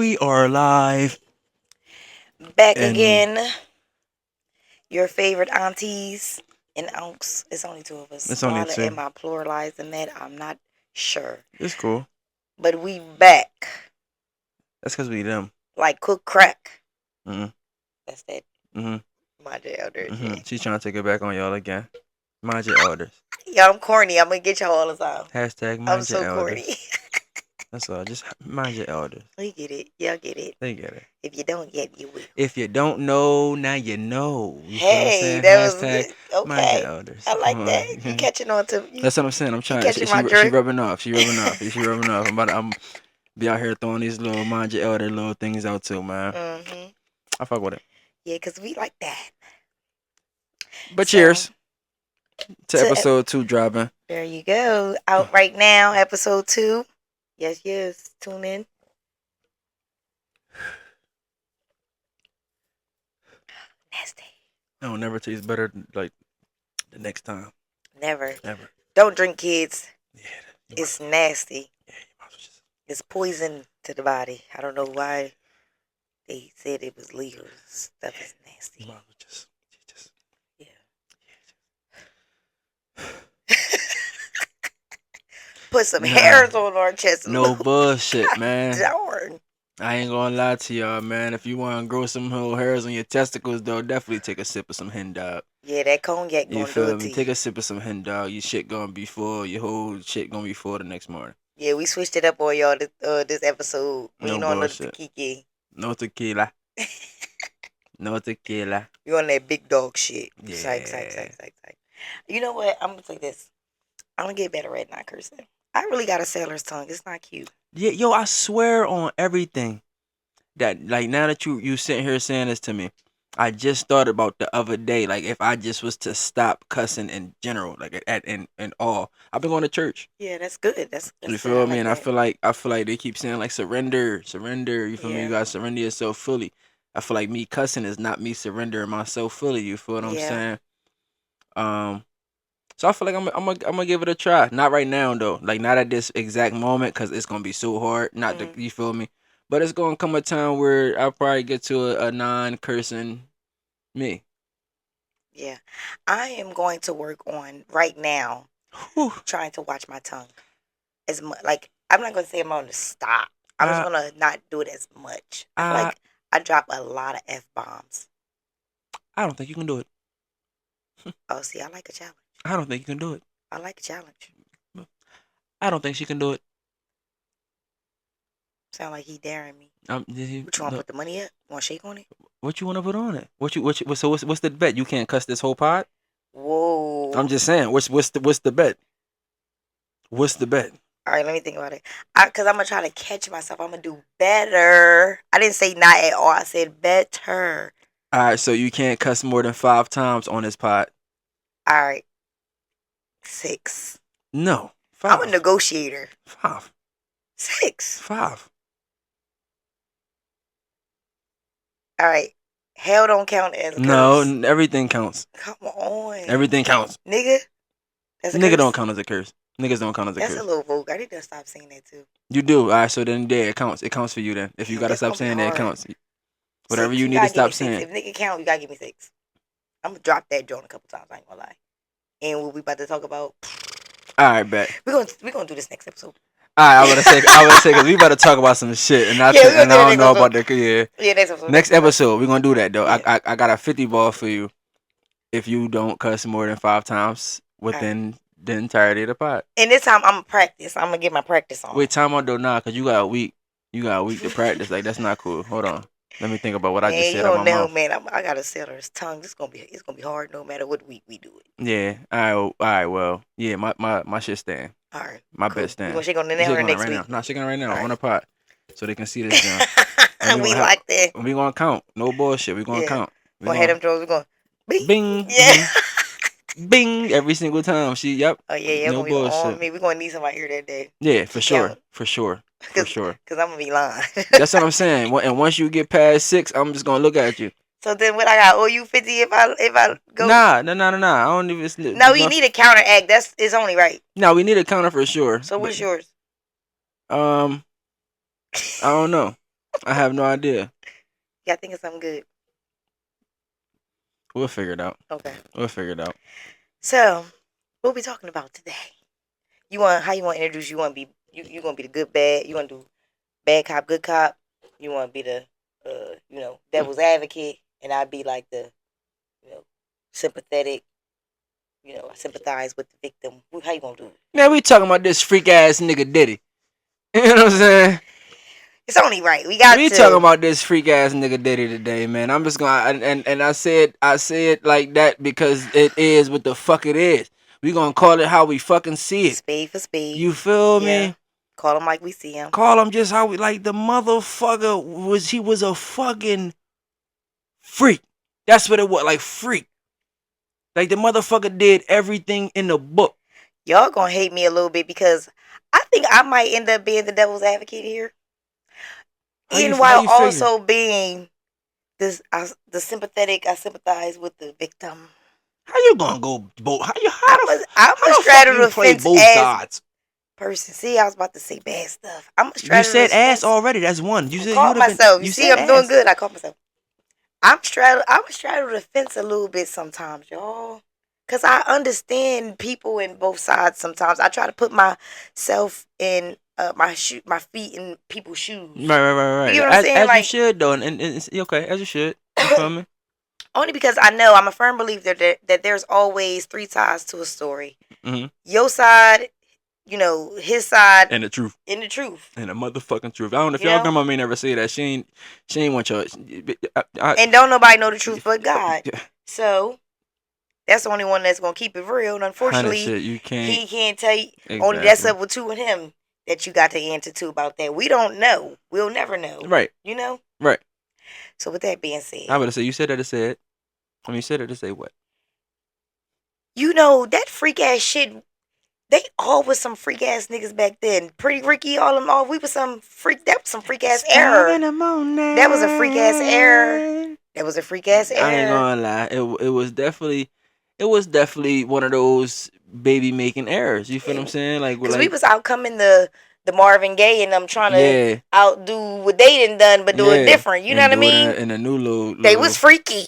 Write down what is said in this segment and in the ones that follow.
We are live. Back And again, your favorite aunties and unks. It's only two of us. it's only Why two. am I pluralizing that? I'm not sure. It's cool. But we back That's because we them. like cook crack. Mm-hmm. That's that. Mm-hmm. My elders. Mm-hmm. Yeah. She's trying to take it back on y'all again. Mind your elders. Yeah, I'm corny. I'm gonna get y'all all the time. Hashtag I'm mind your so corny. elders. That's all. Just mind your elders. We get it. Y'all get it. They get it. If you don't get, you will. If you don't know, now you know. You feel what I'm Hey, saying? that was Hashtag good. mind your Okay. elders. I Come like that. You on. catching on to you? That's what I'm saying. I'm You trying. catching my She jerk? rubbing off. She rubbing off. She rubbing off. I'm be out here throwing these little mind your elder little things out too, man. Mm-hmm. I fuck with it. Yeah, cause we like that. But So cheers to to episode 2 dropping. there you go. Out right now, episode 2. Yes, yes. Tune in. Nasty. No, never tastes better like the next time. Never. Ever. Don't drink, kids. Yeah. It's nasty. Yeah, you might as well just. It's poison to the body. I don't know why they said it was legal. Stuff is You nasty. might as well just. Yeah. Put some hairs on our chest. No bullshit, man. Darn. I ain't gonna lie to y'all, man. If you want to grow some whole hairs on your testicles, though, definitely take a sip of some hen dog. Yeah, that cognac You gonna do feel it me? to Take you. a sip of some hen dog. Your shit gonna be full. Your whole shit gonna be full the next morning. Yeah, we switched it up on y'all this episode. We No ain't on the bullshit. kiki. No tequila. No tequila. You on that big dog shit. Yeah. Psych. You know what? I'm gonna say this. I'm gonna get better at not cursing. I really got a sailor's tongue. It's not cute. Yeah, yo, I swear on everything that, like, now that you sitting here saying this to me, I just thought about the other day, like, if I just was to stop cussing in general, like, in all. I've been going to church. Yeah, that's good. That's You good. feel I me? like And that. I feel like they keep saying like surrender. You feel me? Yeah. You gotta surrender yourself fully. I feel like me cussing is not me surrendering myself fully. You feel what I'm Yeah. saying? So I feel like I'm gonna give it a try. Not right now though. Like not at this exact moment, cause it's gonna be so hard. Not to, you feel me? But it's gonna come a time where I'll probably get to a non-cursing me. Yeah. I am going to work on right now Whew. trying to watch my tongue. As much like I'm not gonna say I'm gonna stop. I'm just gonna not do it as much. I feel like I drop a lot of F-bombs. I don't think you can do it. Oh, see, I like a challenge. I don't think you can do it. I like a challenge. I don't think she can do it. Sound like he daring me. What you want to put the money up? Want to shake on it? What you want to put on it? So what's the bet? You can't cuss this whole pod? Whoa. I'm just saying. What's the bet? What's the bet? All right, let me think about it. Because I'm going to try to catch myself. I'm going to do better. I didn't say not at all. I said better. All right, so you can't cuss more than 5 times on this pod. All right. 6. No. 5. I'm a negotiator. 5. 6. 5. All right. Hell don't count as a curse. No, everything counts. Come on. Everything counts. Nigga. That's a Nigga curse? don't count as a curse. Niggas don't count as a curse. That's a little vulgar. I need to stop saying that too. You do. All right, so then it counts. It counts for you then. If you got to stop saying that, it counts. Whatever 6, you need to stop saying. If nigga count, you got to give me 6. I'm going to drop that joint a couple times. I ain't going to lie. And what we about to talk about. All right, bet. We're gonna do this next episode. All right, I would say because we about to talk about some shit, and I don't know about the next episode. Next episode, we're gonna do that though. Yeah. I got a 50 ball for you if you don't cuss more than 5 times within the entirety of the pod. And this time I'm gonna practice. I'm gonna get my practice on. Wait, time out though, cause you got a week. You got a week to practice. Like that's not cool. Hold on. Let me think about what I just said out my mouth. Man, I got a sailor's tongue. It's gonna be hard no matter what week we do it. Yeah. All right. Well, yeah. My shit stand. All right. My bet stand. You gonna shake on the now or next right week? Now. Not shaking right now on the pot, so they can see this. We like that. We gonna count. No bullshit. We gonna count. We gonna have them throws. We gonna bing. Yeah. Bing every single time. Yep. Oh yeah. No bullshit. We gonna need somebody here that day. Yeah, for sure. Cause I'm gonna be lying. That's what I'm saying. And once you get past 6, I'm just gonna look at you. So then, what I got? Owe you 50 if I go? Nah. I don't even. No, we need a counteract. It's only right. No, we need a counter for sure. So what's yours? I don't know. I have no idea. Yeah, I think it's something good. We'll figure it out. Okay. We'll figure it out. So, what we talking about today? You want how you want to introduce? You want to be you gonna be the good bad? You want to do bad cop, good cop? You want to be the devil's advocate, and I'd be like the sympathetic. I sympathize with the victim. How you gonna do it? Now we talking about this freak ass nigga Diddy. You know what I'm saying? It's only right. We got We talking to. about this freak ass nigga Diddy today, man. I'm just gonna and I said like that because it is what the fuck it is. We gonna call it how we fucking see it. Spade for spade. You feel Yeah. me? Call him like we see him. Call him just how we like the motherfucker was a fucking freak. That's what it was, like freak. Like the motherfucker did everything in the book. Y'all gonna hate me a little bit because I think I might end up being the devil's advocate here. And while also being this, the sympathetic, I sympathize with the victim. How you gonna go both? I'm a straddle the fence both as sides? Person. See, I was about to say bad stuff. I'm a straddle. You said the ass fence. Already. That's one. You said caught myself. You see, I'm doing ass. good. I caught myself. I'm a straddle the fence a little bit sometimes, y'all. Cause I understand people in both sides. Sometimes I try to put myself in my feet in people's shoes. Right. You know what I'm saying? As like, you should though, and it's okay. As you should. You feel me? Only because I know I'm a firm believer that there's always three sides to a story. Mm-hmm. Your side, his side, and the truth, and the truth, and the motherfucking truth. I don't know if y'all grandma may never say that. She ain't want y'all. And don't nobody know the truth but God. So that's the only one that's gonna keep it real. And unfortunately, he can't tell you. Exactly. Only that's up with two and him that you got to answer to about that. We don't know. We'll never know. Right. Right. So with that being said, I would say you said that to say it. I mean, you said it to say what? That freak ass shit. They all was some freak ass niggas back then. Pretty Ricky, all them all. We was some freak. That was some freak ass error. That was a freak ass error. That was a freak ass error. I ain't gonna lie. It was definitely one of those baby making errors. You feel what I'm saying? Like, because we was outcoming the Marvin Gaye and them trying to outdo what they done, but do it different. You know what I mean? In a new little. They was freaky.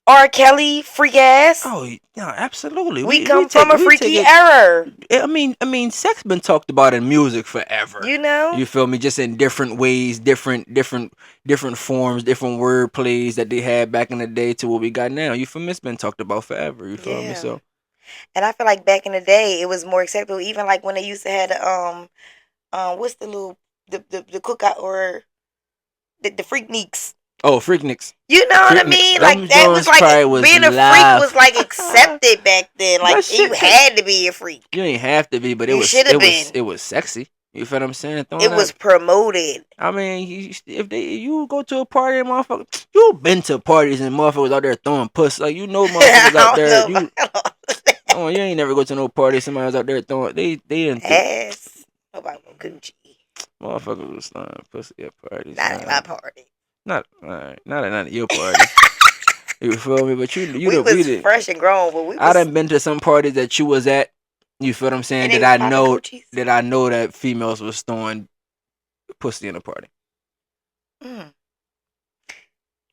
R. Kelly, freak ass. Oh, yeah, absolutely. We come from a freaky era. I mean, sex been talked about in music forever. You feel me? Just in different ways, different forms, different word plays that they had back in the day to what we got now. You feel me? It's been talked about forever. You feel me? So. And I feel like back in the day, it was more acceptable. Even like when they used to have what's the little the cookout or the Freakniks. Oh, Freakniks. You know what I mean? Like that was like being a freak was like accepted back then. Like you had to be a freak. You ain't have to be, but it was sexy. You feel what I'm saying? It was promoted. I mean, if you go to a party and motherfucker, you been to parties and motherfuckers out there throwing puss. Like motherfuckers out there. You ain't never go to no party. Somebody was out there throwing. They didn't ass. Nobody want Gucci. Motherfuckers was throwing pussy at parties. Not at my party. Not at your party. You feel me? But we was fresh and grown, but I done been to some parties that you was at. You feel what I'm saying? That I know that females was throwing pussy in a party.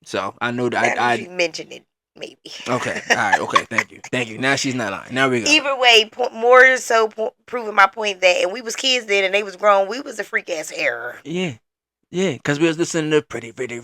So I know that you mentioned it, maybe. Okay. All right. Okay. Thank you. Now she's not lying. Now we go. Either way, more so proving my point that, and we was kids then, and they was grown. We was a freak ass error. Yeah, because we was listening to Pretty Ricky.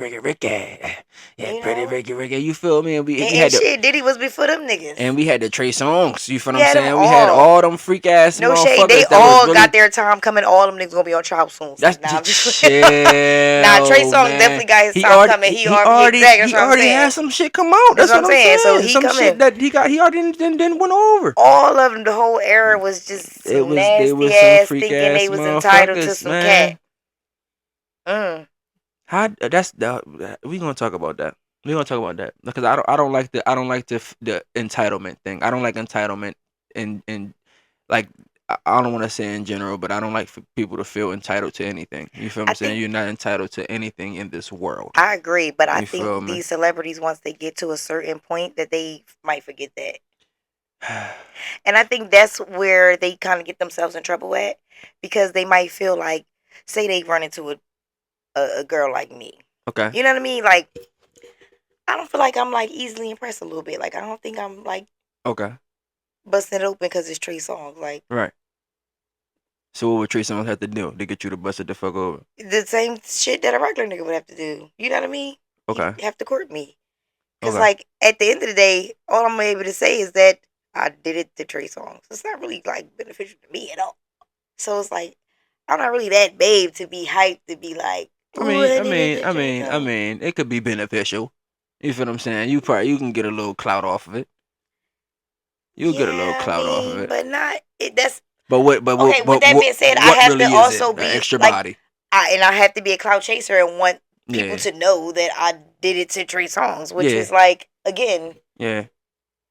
Yeah, Pretty Ricky. You feel me? And we had Diddy was before them niggas. And we had the Trey Songs. You feel what I'm saying? We had all them freak ass no shade. They all got their time coming. All them niggas gonna be on trial soon. That's just chill. Trey Songs definitely got his time coming. He already had some shit come out. That's what I'm saying. So he coming. Shit that he already didn't went over. All of them, the whole era was just some nasty ass thinking they was entitled to some cat. We gonna talk about that. Because I don't like the entitlement thing. I don't like entitlement in like I don't want to say in general, but I don't like for people to feel entitled to anything. You feel what I'm saying? You're not entitled to anything in this world. I agree, but I think these celebrities, once they get to a certain point, that they might forget that. And I think that's where they kind of get themselves in trouble at, because they might feel like, say they run into a girl like me. Okay. You know what I mean? Like, I don't feel like I'm like easily impressed a little bit. Like, I don't think I'm like Okay. busting it open because it's Trey Songz. Like, right. So what would Trey Songz have to do to get you to bust it the fuck over? The same shit that a regular nigga would have to do. You know what I mean? Okay. You have to court me. Because, like, at the end of the day, all I'm able to say is that I did it to Trey Songz. It's not really, like, beneficial to me at all. So it's like, I'm not really that babe to be hyped to be like, I mean, it could be beneficial. You feel what I'm saying? You can get a little clout off of it. You'll get a little clout off of it. But not it. That's with that being said, I have to also be extra like, body. I have to be a clout chaser and want people to know that I did it to Trey Songz, which is like again,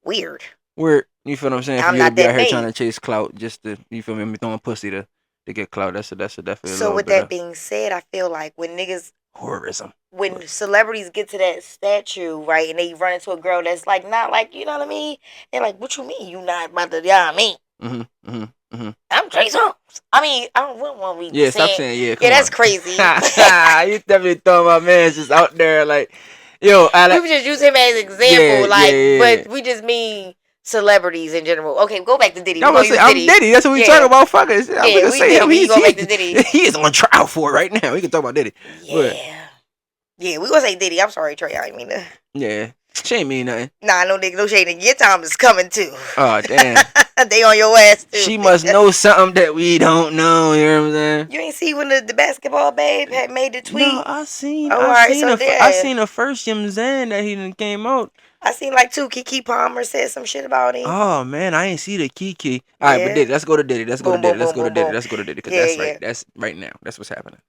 weird. You feel what I'm saying? I'm for you not to be that out here babe. trying to chase clout, just to you feel me, throwing pussy to get clout. That's definitely. So with that being said, I feel like when niggas horrorism. When celebrities get to that statue, right, and they run into a girl that's like not like, you know what I mean? They're like, "What you mean you not about to, you know what I mean?" I'm Trey Songz. I mean, I don't want me. Yeah, stop saying yeah. Yeah, that's crazy. You definitely throwing my man just out there like, yo. We just use him as an example, but we just mean celebrities in general. Okay, go back to Diddy. I'm Diddy. That's what we talking about. Fuck it. I'm gonna say him. Go back to Diddy. He is on trial for it right now. We can talk about Diddy. Yeah, we gonna say Diddy. I'm sorry, Trey. I didn't mean to. Yeah, she ain't mean nothing. Nah, no nigga, no shade. Your time is coming too. Oh damn. They on your ass too. She must know something that we don't know. You know what I'm saying? You ain't see when the basketball babe had made the tweet? No, I seen the first Yamzan that he done came out. I seen like two. Keke Palmer said some shit about him. Oh man, I ain't see the Kiki. All right, but Diddy, let's go to Diddy. Let's go to Diddy. Because that's right. That's right now. That's what's happening.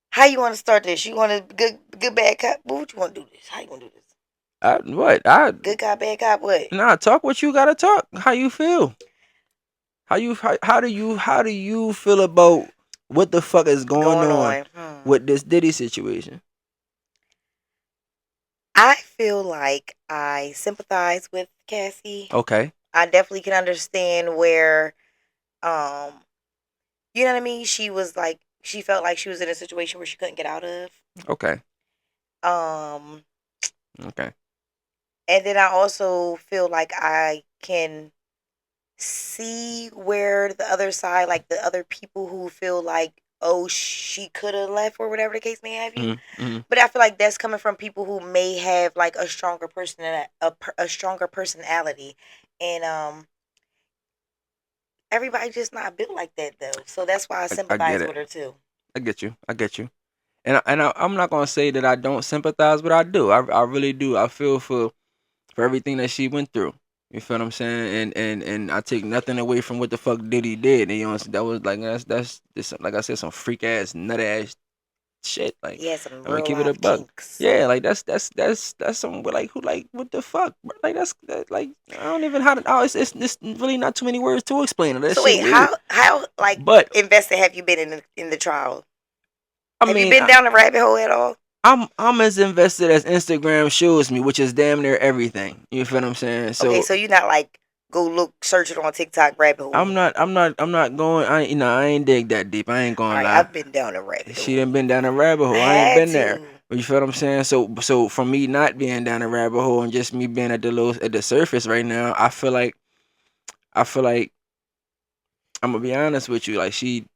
How you want to start this? You want a good bad cop? What you want to do this? How you want to do this? Good cop, bad cop. What? Nah, talk what you gotta talk. How you feel? How do you feel about what the fuck is going on with this Diddy situation? I feel like I sympathize with Cassie. Okay. I definitely can understand where, you know what I mean? She was like, she felt like she was in a situation where she couldn't get out of. Okay. Okay. And then I also feel like I can see where the other side, like the other people who feel like, oh, she could have left or whatever the case may have you. Mm-hmm. But I feel like that's coming from people who may have like a stronger personality, and everybody just not built like that though. So that's why I sympathize with her too. I get you. And I'm not gonna say that I don't sympathize, but I do. I really do. I feel for everything that she went through. You feel what I'm saying? And I take nothing away from what the fuck Diddy did. And, you know, that was like that's like I said, some freak ass, nut ass shit. Like, some real keep it a buck. Kinks. Yeah, like that's some like who like what the fuck? Like that's like I don't even how to. Oh, it's really not too many words to explain it. That so wait, how like invested have you been in the trial? Have you been down the rabbit hole at all? I'm as invested as Instagram shows me, which is damn near everything. You feel what I'm saying? So okay, so you're not like go search it on TikTok rabbit hole. I'm not going. I ain't dig that deep. I ain't going lie. I've been down the rabbit hole. She done been down the rabbit hole. I ain't been there. But you feel what I'm saying? So from me not being down the rabbit hole and just me being at the surface right now, I feel like I'm gonna be honest with you. Like she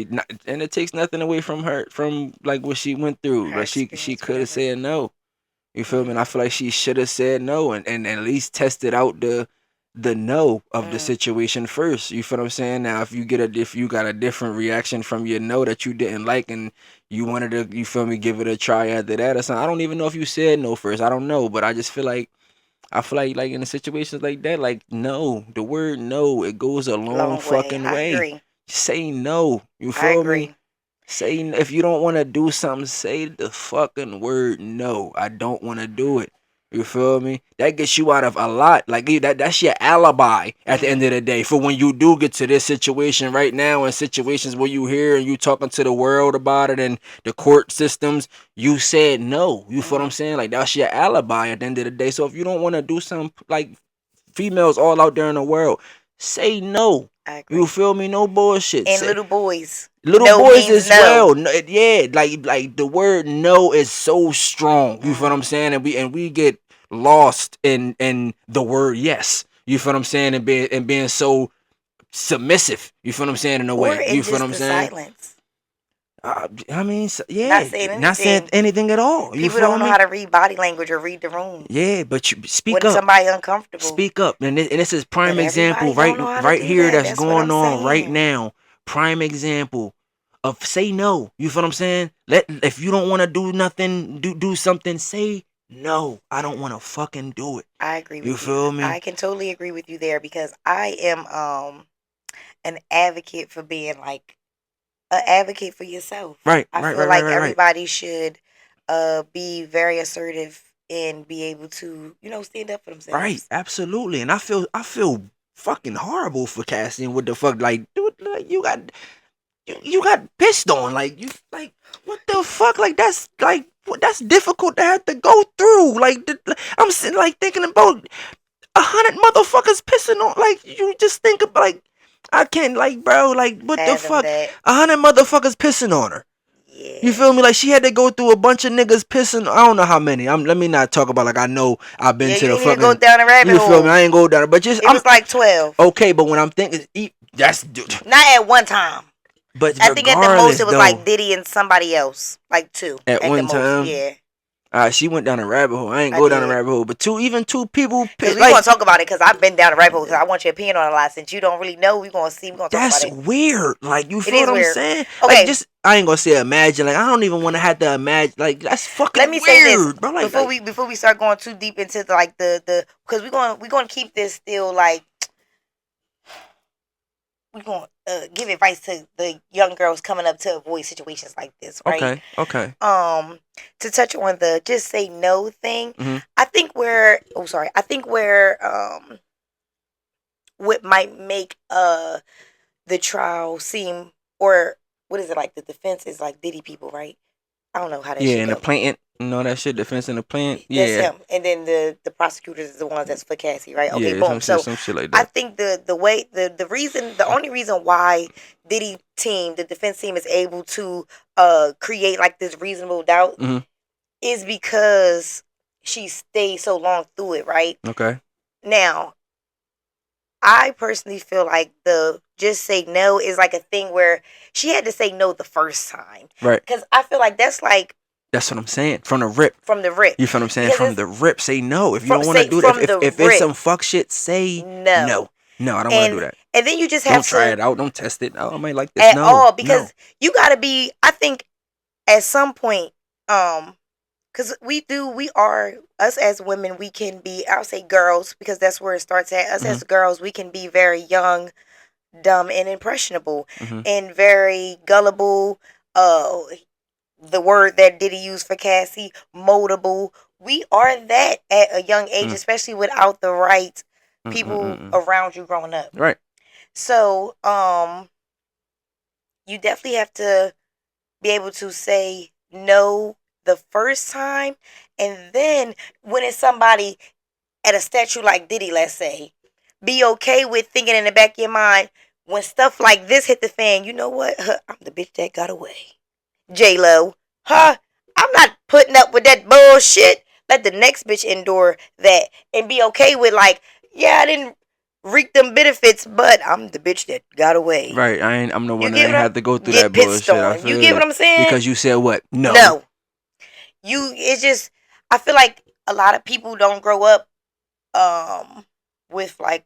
not, and it takes nothing away from her from like what she went through. But she could have said no. You feel me? And I feel like she should have said no and at least tested out the no of the situation first. You feel what I'm saying? Now if you got a different reaction from your no that you didn't like and you wanted to, you feel me, give it a try after that or something. I don't even know if you said no first. I don't know, but I just feel like like in situations like that, like no, the word no, it goes a long fucking way. Agree. Say no. You feel me? Say if you don't want to do something, say the fucking word no. I don't want to do it. You feel me? That gets you out of a lot. Like that's your alibi at the end of the day for when you do get to this situation right now, and situations where you hear and you talking to the world about it and the court systems. You said no. You feel what I'm saying? Like that's your alibi at the end of the day. So if you don't want to do something, like females all out there in the world, say no. I agree. You feel me? No bullshit. And little boys. Little no boys as no. well. No, yeah, like the word no is so strong. You feel what I'm saying? And we get lost in the word yes. You feel what I'm saying? And being so submissive. You feel what I'm saying? In a way. You feel what I'm saying? Silence. I mean, yeah, not saying anything at all. You People don't know how to read body language or read the room. Yeah, but you speak when up. Somebody uncomfortable. Speak up, and this is prime example right here that's going on right now. Prime example of say no. You feel what I'm saying? If you don't want to do nothing, do something. Say no. I don't want to fucking do it. I agree with you. You feel me? I can totally agree with you there because I am an advocate for being like an advocate for yourself. Right. I feel like everybody should be very assertive and be able to, stand up for themselves. Right, absolutely. And I feel fucking horrible for Cassian. What the fuck, like, dude, like you got pissed on, like you, like what the fuck, like that's difficult to have to go through. Like I'm sitting like thinking about 100 motherfuckers pissing on, like you just think about like I can't, like, bro, like what the fuck, 100 motherfuckers pissing on her. Yeah. You feel me? Like she had to go through a bunch of niggas pissing. I don't know how many. Let me not talk about like I know I've been to the fucking. Go down a rabbit hole. You feel me? I ain't go down, but just it was like 12. Okay, but when I'm thinking, that's not at one time. But I think at the most it was like Diddy and somebody else, like 2 at one time. Most. Yeah. She went down a rabbit hole. I ain't go down a rabbit hole, but even two people. Because we gonna talk about it. Because I've been down a rabbit hole. Because I want your opinion on a lot. Since you don't really know, we gonna see. We gonna talk about it. That's weird. Like you feel what I'm saying? Okay. Like, just I ain't gonna say imagine. Like I don't even want to have to imagine. Like that's fucking. Let me weird, say this, bro. Like, before we start going too deep into like the because we gonna keep this still like. We're going to give advice to the young girls coming up to avoid situations like this, right? Okay. To touch on the just say no thing, I think where what might make the trial seem, or what is it, like the defense is like Diddy people, right? I don't know how that shit and go. The plant. That shit, defense in the plant. That's him. And then the prosecutors is the ones that's for Cassie, right? Okay, boom. Some shit like that. I think the only reason why Diddy team, the defense team, is able to create like this reasonable doubt is because she stayed so long through it, right? Okay. Now, I personally feel like the just say no is like a thing where she had to say no the first time. Right. Because I feel like that's like. That's what I'm saying. From the rip. You feel what I'm saying? Because from the rip, say no. If you don't want to do that, if it's some fuck shit, say no. No, I don't want to do that. And then you just have to. Don't try it out. Don't test it. Oh, I might like this. At all. Because you got to be, I think, at some point, because us as women, we can be, I'll say girls, because that's where it starts at. Us as girls, we can be very young, dumb, and impressionable, and very gullible, the word that Diddy used for Cassie, moldable. We are that at a young age, especially without the right people around you growing up. Right. So, you definitely have to be able to say no the first time, and then when it's somebody at a statue like Diddy, let's say, be okay with thinking in the back of your mind, when stuff like this hit the fan, you know what? I'm the bitch that got away. J-Lo, I'm not putting up with that bullshit. Let the next bitch endure that and be okay with like, yeah, I didn't reap them benefits, but I'm the bitch that got away. Right, I'm the one that ain't had to go through that bullshit. You get what I'm saying? Because you said what? No. It's just, I feel like a lot of people don't grow up with like,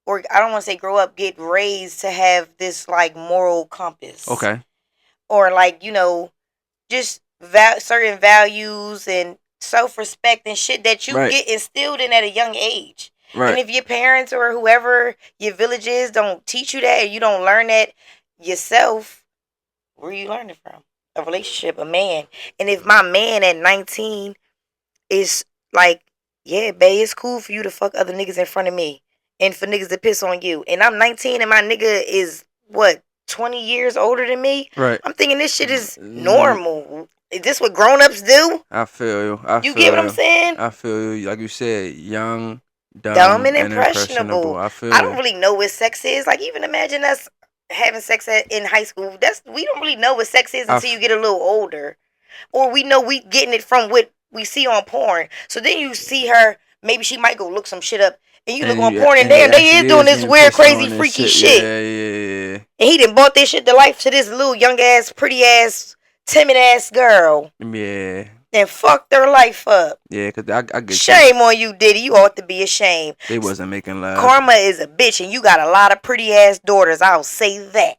or I don't want to say grow up, get raised to have this like moral compass. Okay. Or like, just certain values and self-respect and shit that you get instilled in at a young age. Right. And if your parents or whoever your village is don't teach you that, and you don't learn that yourself, where are you learning from? A relationship, a man. And if my man at 19 is like, yeah, bae, it's cool for you to fuck other niggas in front of me and for niggas to piss on you, and I'm 19 and my nigga is what, 20 years older than me? Right. I'm thinking this shit is normal. Is this what grown-ups do? I feel you. You get what I'm saying? I feel you. Like you said, young, dumb and impressionable. I feel I don't really know what sex is. Like, even imagine us having sex in high school. We don't really know what sex is until you get a little older, or we know we getting it from what we see on porn. So then you see her. Maybe she might go look some shit up, and you look on porn, and damn, they is doing this weird, crazy, freaky shit. Yeah. And he done bought this shit to life to this little young ass, pretty ass, timid ass girl. Yeah. And fucked their life up. Yeah, because I get shame on you, Diddy. You ought to be ashamed. They wasn't making love. Karma is a bitch, and you got a lot of pretty ass daughters. I'll say that.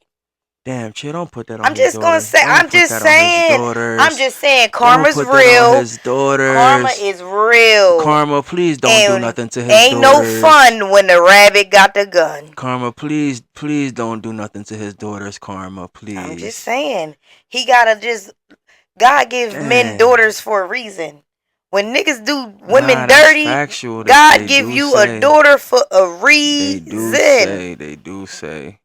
Damn, chill, don't put that on I'm his just gonna say. I'm just saying. I'm just saying. Karma's don't put real. That on his daughters. Karma is real. Karma, please don't do nothing to his ain't daughters. Ain't no fun when the rabbit got the gun. Karma, please don't do nothing to his daughters. Karma, please. I'm just saying. He gotta just. God give men daughters for a reason. When niggas do women dirty, God give you a daughter for a reason. They do say.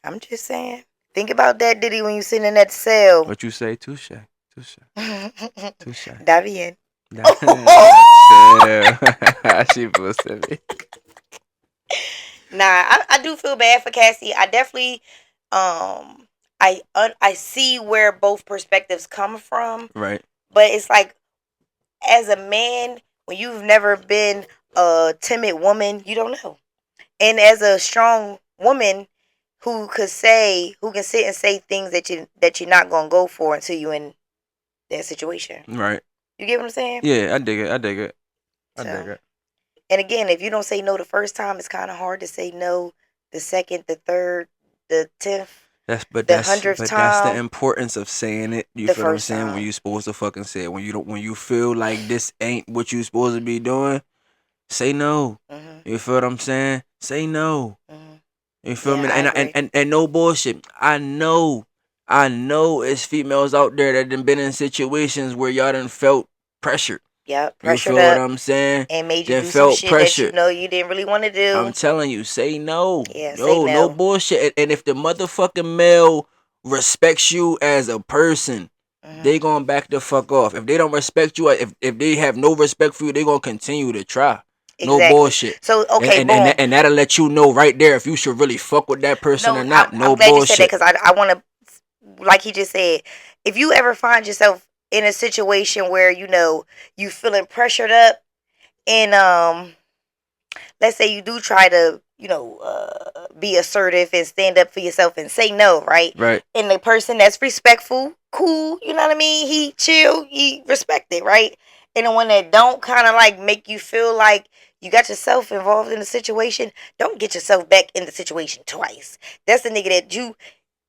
I'm just saying. Think about that, Diddy, when you sitting in that cell. What you say? Touche. Da bien. She busted me. Nah, I do feel bad for Cassie. I definitely, I see where both perspectives come from. Right. But it's like, as a man, when you've never been a timid woman, you don't know. And as a strong woman who can sit and say things that you're not gonna go for until you in that situation. Right. You get what I'm saying? Yeah, I dig it. I dig it. And again, if you don't say no the first time, it's kind of hard to say no the second, the third, the 10th. That's the importance of saying it. You feel what I'm saying? When you supposed to fucking say it. When you feel like this ain't what you supposed to be doing, say no. Mm-hmm. You feel what I'm saying? Say no. Mm-hmm. You feel me? And no bullshit. I know it's females out there that done been in situations where y'all done felt pressured. Yep, pressured. You feel what I'm saying? And made you do some shit pressured. That you didn't really want to do. I'm telling you, say no. Yeah, say no. No bullshit. And if the motherfucking male respects you as a person, they gonna back the fuck off. If they don't respect you, if they have no respect for you, they gonna continue to try. Exactly. No bullshit. So okay, and that'll let you know right there if you should really fuck with that person or not. I'm glad you said that, because I want to, like he just said, if you ever find yourself in a situation where you feeling pressured up, and let's say you do try to be assertive and stand up for yourself and say no, right? And the person that's respectful, cool, you know what I mean? He chill, he respect it, right? And the one that don't kind of like make you feel like you got yourself involved in the situation, don't get yourself back in the situation twice. That's the nigga that you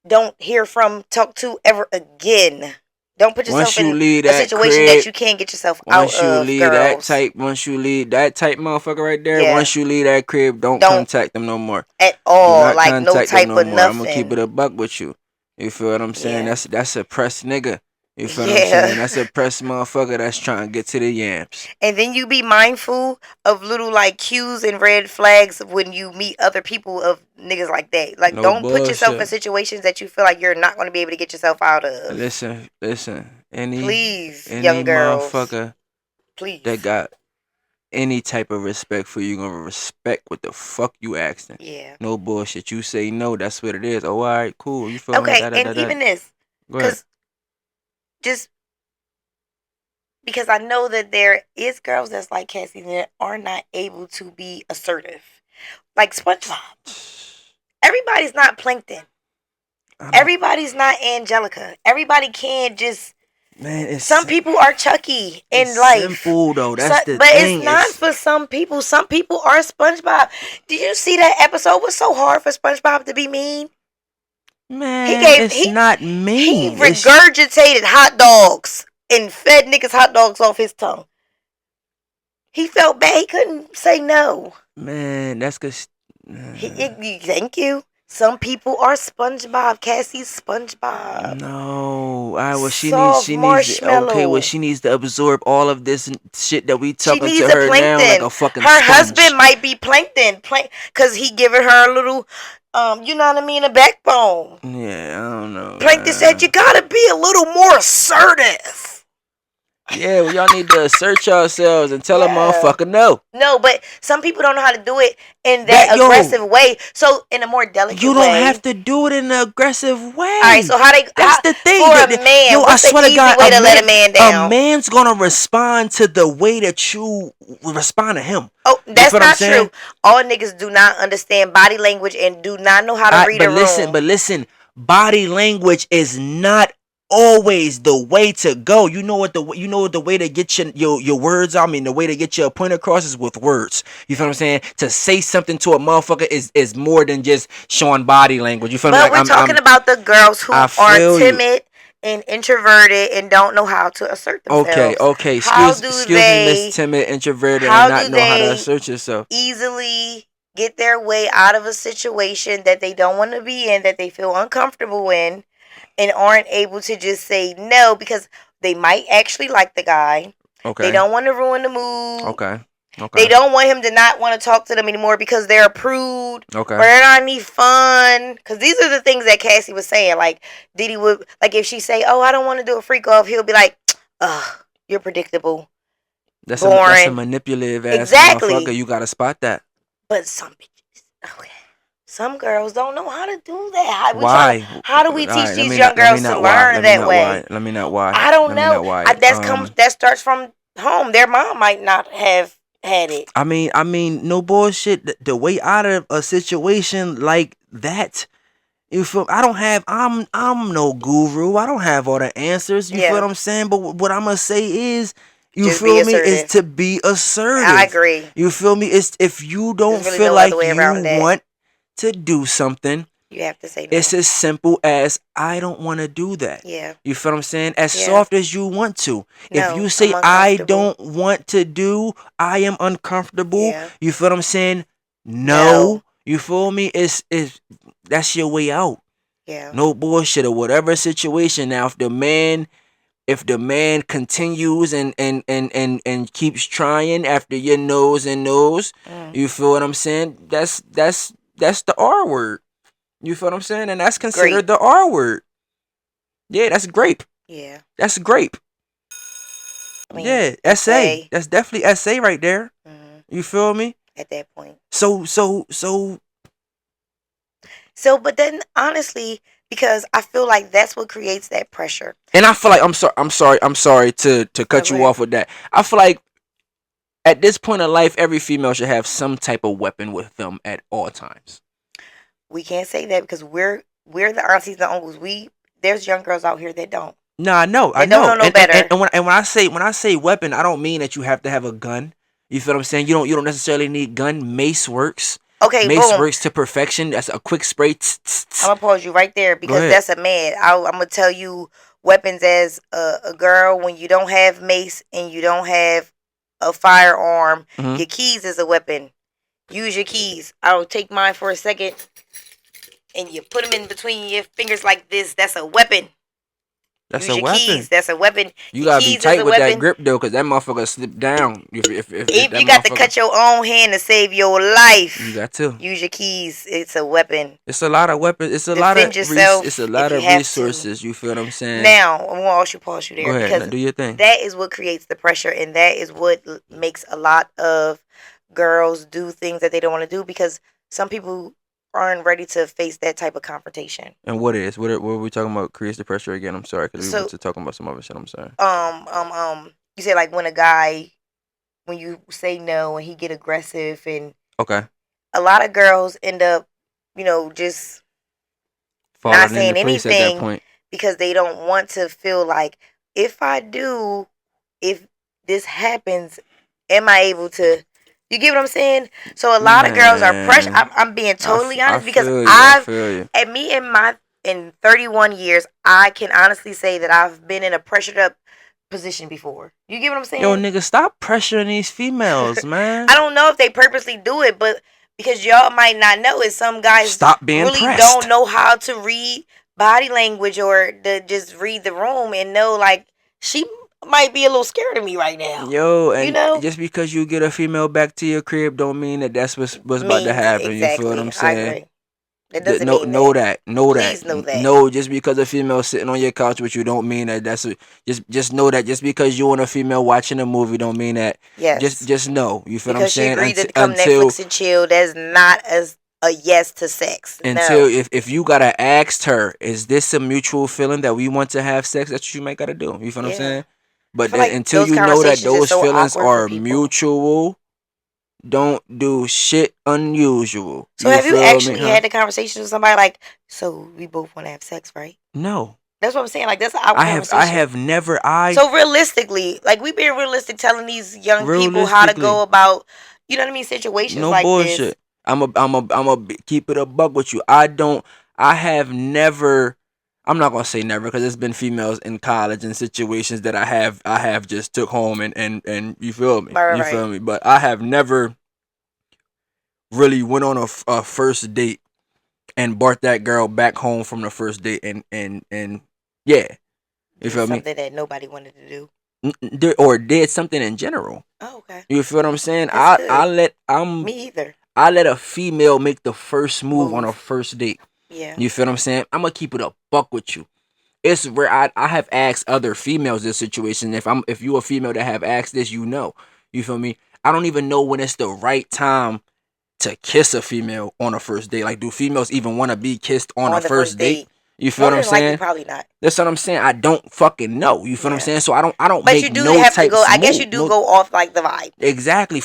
don't hear from, talk to ever again. Don't put yourself in a situation that you can't get yourself out of. Once you leave that type motherfucker right there, once you leave that crib, don't contact them no more. At all. Like no type of nothing. I'm gonna keep it a buck with you. You feel what I'm saying? Yeah. That's a pressed nigga. You feel what I'm saying? That's a pressed motherfucker that's trying to get to the yams. And then you be mindful of little like cues and red flags when you meet other people of niggas like that. Like, don't put yourself in situations that you feel like you're not going to be able to get yourself out of. Listen. Any young girls, motherfucker that got any type of respect for you, gonna respect what the fuck you asking. Yeah. No bullshit. You say no, that's what it is. Oh, all right, cool. You feel me? Okay, and even this. Because just because I know that there is girls that's like Cassie that are not able to be assertive. Like SpongeBob. Everybody's not Plankton. Everybody's not Angelica. Everybody can't just... Man, some people are Chucky in life. Simple though. That's the thing. It's not for some people. Some people are SpongeBob. Did you see that episode? It was so hard for SpongeBob to be mean. Man, it's not mean. He regurgitated hot dogs and fed niggas hot dogs off his tongue. He felt bad. He couldn't say no. Man, that's because... Thank you. Some people are SpongeBob. Cassie's SpongeBob. No, she needs. Okay, well, she needs to absorb all of this shit that we talking to her now like a fucking. Her sponge. Husband might be Plankton, because he giving her a little, you know what I mean, a backbone. Yeah, I don't know. Plankton said you gotta be a little more assertive. Yeah, well, y'all need to assert yourselves and tell a motherfucker no. No, but some people don't know how to do it in that aggressive way. So in a more delicate way. You don't have to do it in an aggressive way. All right, so that's the thing. For a man, what's the easy way to let a man down? A man's gonna respond to the way that you respond to him. Oh, that's not true. All niggas do not understand body language and do not know how to read a room. But listen, body language is not always the way to go. You know what the way to get your words. I mean, the way to get your point across is with words. You feel what I'm saying? To say something to a motherfucker is more than just showing body language. You feel me? But we're talking about the girls who are timid and introverted and don't know how to assert themselves. Okay. Excuse me, Miss Timid, introverted, and not know how to assert yourself. Easily get their way out of a situation that they don't want to be in, that they feel uncomfortable in, and aren't able to just say no because they might actually like the guy. Okay. They don't want to ruin the mood. Okay. They don't want him to not want to talk to them anymore because they're a prude. Okay. Or they're not any fun. Because these are the things that Cassie was saying. Like, Diddy would, like, if she say, oh, I don't want to do a freak off, he'll be like, ugh, you're predictable. That's a manipulative ass motherfucker. You got to spot that. But some bitches, okay. Some girls don't know how to do that. Why? How do we teach these young girls to learn that way? Let me know why. I don't know. That starts from home. Their mom might not have had it. I mean, no bullshit. The way out of a situation like that, you feel? I'm no guru. I don't have all the answers. You feel what I'm saying? But what I'm gonna say is, you feel me? Is to be assertive. I agree. You feel me? It's if you don't feel like you want to do something, you have to say no. It's as simple as I don't want to do that. Yeah. You feel what I'm saying? As soft as you want to. No, if you say I don't want to do, I am uncomfortable. Yeah. You feel what I'm saying? No. You feel me? It's that's your way out. Yeah. No bullshit or whatever situation. Now if the man continues and keeps trying after your nose and nose, you feel what I'm saying? That's the R word. You feel what I'm saying? And that's considered the R word. Yeah, that's grape. Yeah. That's grape. Yeah, SA. That's definitely SA right there. Mm-hmm. You feel me? At that point. But then honestly, because I feel like that's what creates that pressure. And I feel like I'm sorry to cut you off with that. I feel like at this point in life, every female should have some type of weapon with them at all times. We can't say that because we're the aunties and uncles. There's young girls out here that don't. No, I know. They don't know no better. And when I say weapon, I don't mean that you have to have a gun. You feel what I'm saying? You don't necessarily need gun. Mace works. Okay, Mace works to perfection. That's a quick spray. I'm gonna pause you right there because that's a man. I'm gonna tell you weapons as a girl. When you don't have mace and you don't have a firearm, your keys is a weapon. Use your keys. I'll take mine for a second. And you put them in between your fingers like this. That's a weapon. That's a weapon. Keys. That's a weapon. You gotta be tight with that grip though, cause that motherfucker slip down. If you got to cut your own hand to save your life. You got to use your keys. It's a weapon. It's a lot of weapons. It's a lot of resources. You feel what I'm saying? Now I'm gonna pause you there. Go ahead. Now do your thing. That is what creates the pressure, and that is what makes a lot of girls do things that they don't want to do because some people aren't ready to face that type of confrontation. And what are we talking about? Creates the pressure again? I'm sorry, because we were talking about some other shit. I'm sorry. You say like when you say no and he get aggressive and a lot of girls end up, just not saying anything because they don't want to feel like if this happens, am I able to? You get what I'm saying? So a lot of girls are pressured. I'm being totally honest because in 31 years, I can honestly say that I've been in a pressured up position before. You get what I'm saying? Yo, nigga, stop pressuring these females, man. I don't know if they purposely do it, but because y'all might not know it, some guys stop being really pressed. Don't know how to read body language or to just read the room and know like she might be a little scared of me right now. Yo, and just because you get a female back to your crib don't mean that that's what's about to happen. Exactly. You feel what I'm saying? That doesn't mean know that. Know Please that. know that. No, just because a female sitting on your couch with you don't mean that just know that just because you and a female watching a movie don't mean that. Yes. Just know. You feel what I'm Because she saying? agreed to come Netflix and chill, that's not a yes to sex. Until No. if you gotta ask her, is this a mutual feeling that we want to have sex? That's what you might gotta do. You feel what I'm saying? But like until you know that those so feelings are mutual, don't do shit unusual. So have you actually had the conversation with somebody like, so we both want to have sex, right? No. That's what I'm saying. Like, that's our conversation. I have never. So realistically, like, we being realistic, telling these young people how to go about, you know what I mean, situations like bullshit. This. I'm a keep it a buck with you. I have never. I'm not gonna say never because there's been females in college and situations that I have just took home and you feel me. Right. Feel me. But I have never really went on a first date and brought that girl back home from the first date and yeah. You feel me? Something that nobody wanted to do. Or did something in general. Oh, okay. You feel what I'm saying? Me either. I let a female make the first move on a first date. Yeah. You feel what I'm saying? I'm gonna keep it a buck with you. It's where I have asked other females this situation. If you a female that have asked this, you know. You feel me? I don't even know when it's the right time to kiss a female on a first date. Like, do females even want to be kissed on a first date? You feel what I'm saying? Probably not. That's what I'm saying. I don't fucking know. You feel what I'm saying? So I don't. But make you do no have type to go. I guess move. you do go off like the vibe. Exactly.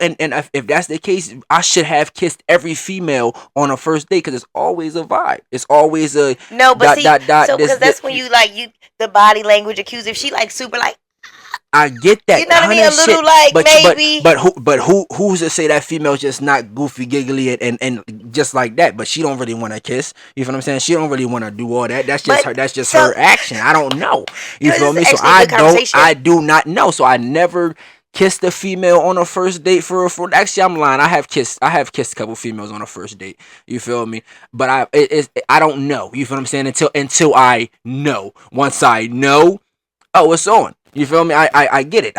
And if that's the case, I should have kissed every female on a first date because it's always a vibe. It's always a no. But so because that's when you the body language accuse. If she like super like. I get that. You know what I mean? A little like maybe. But who's to say that female's just not goofy, giggly, and just like that? But she don't really want to kiss. You feel what I'm saying? She don't really want to do all that. That's just her. That's just her action. I don't know. You feel me? So I do not know. So I never kissed a female on a first date for actually I'm lying. I have kissed a couple females on a first date. You feel me? But I don't know. You feel what I'm saying? Until I know. Once I know, oh, it's on. You feel me? I get it.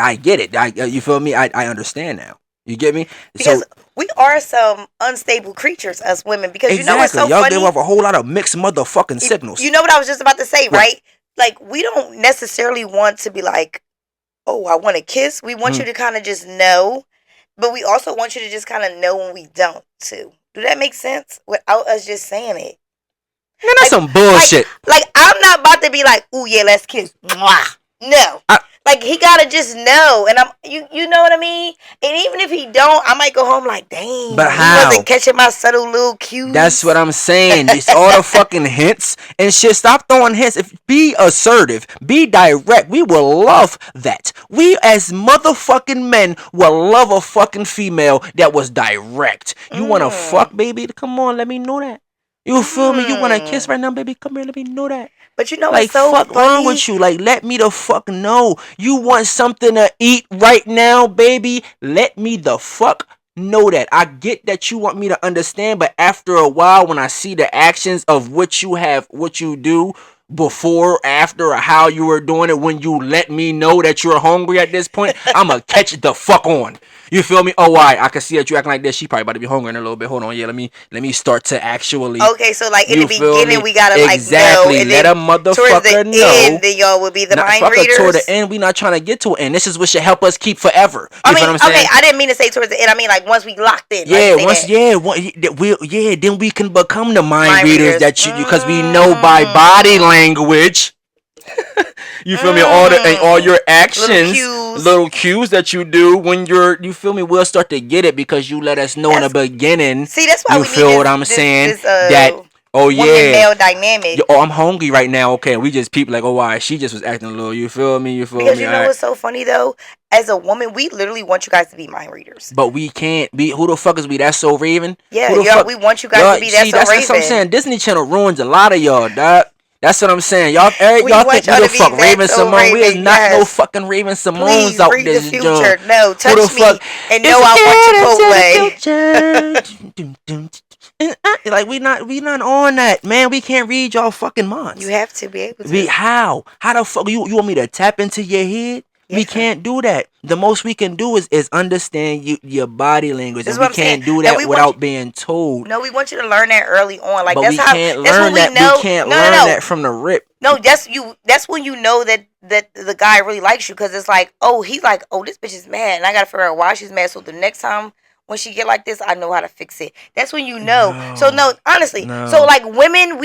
You feel me? I understand now. You get me? Because we are some unstable creatures, us women. Because you know what's so y'all funny? Y'all give off a whole lot of mixed motherfucking signals. You know what I was just about to say, right? Like, we don't necessarily want to be like, oh, I want to kiss. We want you to kind of just know. But we also want you to just kind of know when we don't, too. Do that make sense? Without us just saying it. Man, that's some bullshit. Like, I'm not about to be like, ooh, yeah, let's kiss. Mwah. No. Like, he gotta just know. And you know what I mean? And even if he don't, I might go home like, dang. But how? He wasn't catching my subtle little cues. That's what I'm saying. It's all the fucking hints and shit. Stop throwing hints. Be assertive. Be direct. We will love that. We as motherfucking men will love a fucking female that was direct. You wanna fuck, baby? Come on, let me know that. You feel me? You wanna kiss right now, baby? Come here, let me know that. But you know like, what's so fuck funny? wrong with you? Like, let me the fuck know. You want something to eat right now, baby? Let me the fuck know that. I get that you want me to understand, but after a while, when I see the actions of what you do before, after, or how you were doing it, when you let me know that you're hungry at this point, I'ma catch the fuck on. You feel me? Oh, I can see that you acting like this. She probably about to be hungry in a little bit. Hold on, yeah. Let me start to actually. Okay, so like in the beginning, we gotta exactly like know, and let a motherfucker towards the end, then y'all would be the mind readers. Toward the end, we not trying to get to it, and this is what should help us keep forever. You I mean, feel what I'm saying? Okay, I didn't mean to say towards the end. I mean like once we locked in. Yeah, then we can become the mind readers that you because we know by body language. You feel me? All your actions, little cues that you do when you feel me. We'll start to get it because you let us know in the beginning. See, that's why you feel what I'm saying. That male dynamic. I'm hungry right now. Okay, we just peep like, oh, why she just was acting a little. You feel me? Because you know what's so funny though? As a woman, we literally want you guys to be mind readers. But we can't be. Who the fuck is we? That's so Raven. Yeah, we want you guys to be that so Raven. That's what I'm saying. Disney Channel ruins a lot of y'all, dog. That's what I'm saying. Y'all think we the fuck Raven Simone. We is not no fucking Raven Simones out this joint. No, touch me and know I want Chipotle. Like we not on that, man. We can't read y'all fucking minds. You have to be able to. How the fuck you want me to tap into your head? Yes, we can't do that. The most we can do is understand your body language, and we can't do that without being told. No, we want you to learn that early on. Like, but that's we can't learn that. We can't learn that from the rip. No, that's when you know that the guy really likes you, because it's like, oh, he's like, oh, this bitch is mad, and I gotta figure out why she's mad. So the next time when she get like this, I know how to fix it. That's when you know. No, so no, honestly, no. So like women,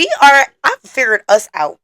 I've figured us out.